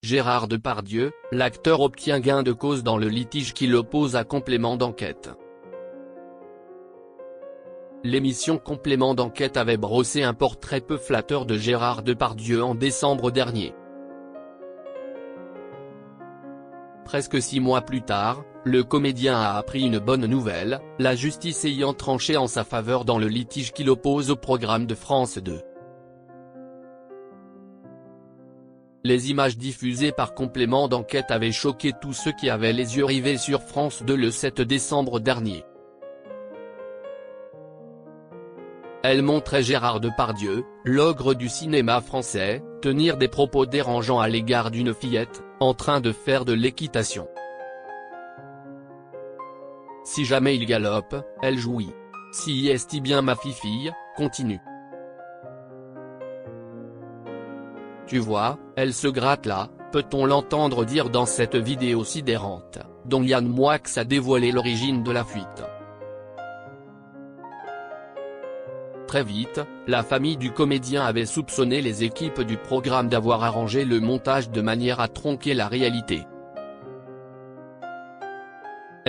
Gérard Depardieu, l'acteur obtient gain de cause dans le litige qui l'oppose à Complément d'enquête. L'émission Complément d'enquête avait brossé un portrait peu flatteur de Gérard Depardieu en décembre dernier. Presque 6 mois plus tard, le comédien a appris une bonne nouvelle, la justice ayant tranché en sa faveur dans le litige qui l'oppose au programme de France 2. Les images diffusées par Complément d'enquête avaient choqué tous ceux qui avaient les yeux rivés sur France 2 le 7 décembre dernier. Elles montraient Gérard Depardieu, l'ogre du cinéma français, tenir des propos dérangeants à l'égard d'une fillette, en train de faire de l'équitation. Si jamais il galope, elle jouit. Si est bien ma fifille, continue. Tu vois, elle se gratte là, peut-on l'entendre dire dans cette vidéo sidérante, dont Yann Moix a dévoilé l'origine de la fuite. Très vite, la famille du comédien avait soupçonné les équipes du programme d'avoir arrangé le montage de manière à tronquer la réalité.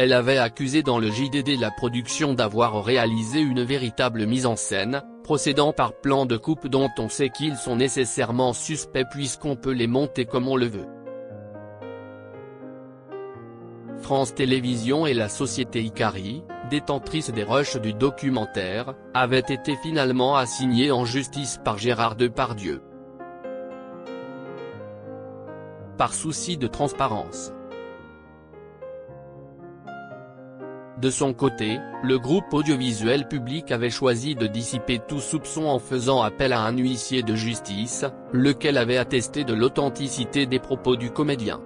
Elle avait accusé dans le JDD la production d'avoir réalisé une véritable mise en scène, procédant par plans de coupe dont on sait qu'ils sont nécessairement suspects puisqu'on peut les monter comme on le veut. France Télévisions et la société Icari, détentrice des rushs du documentaire, avaient été finalement assignés en justice par Gérard Depardieu. Par souci de transparence. De son côté, le groupe audiovisuel public avait choisi de dissiper tout soupçon en faisant appel à un huissier de justice, lequel avait attesté de l'authenticité des propos du comédien.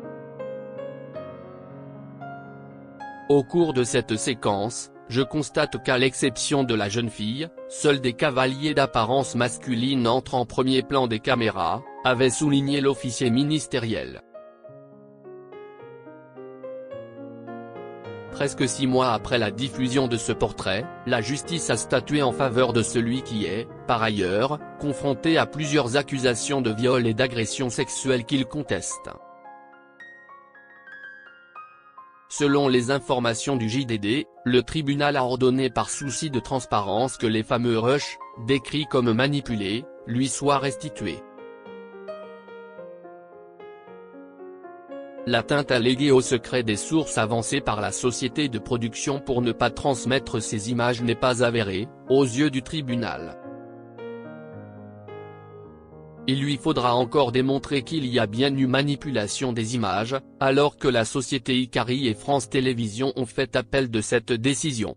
Au cours de cette séquence, je constate qu'à l'exception de la jeune fille, seuls des cavaliers d'apparence masculine entrent en premier plan des caméras, avait souligné l'officier ministériel. Presque 6 mois après la diffusion de ce portrait, la justice a statué en faveur de celui qui est, par ailleurs, confronté à plusieurs accusations de viol et d'agression sexuelle qu'il conteste. Selon les informations du JDD, le tribunal a ordonné par souci de transparence que les fameux rushs, décrits comme manipulés, lui soient restitués. L'atteinte alléguée au secret des sources avancées par la société de production pour ne pas transmettre ces images n'est pas avérée, aux yeux du tribunal. Il lui faudra encore démontrer qu'il y a bien eu manipulation des images, alors que la société Icari et France Télévisions ont fait appel de cette décision.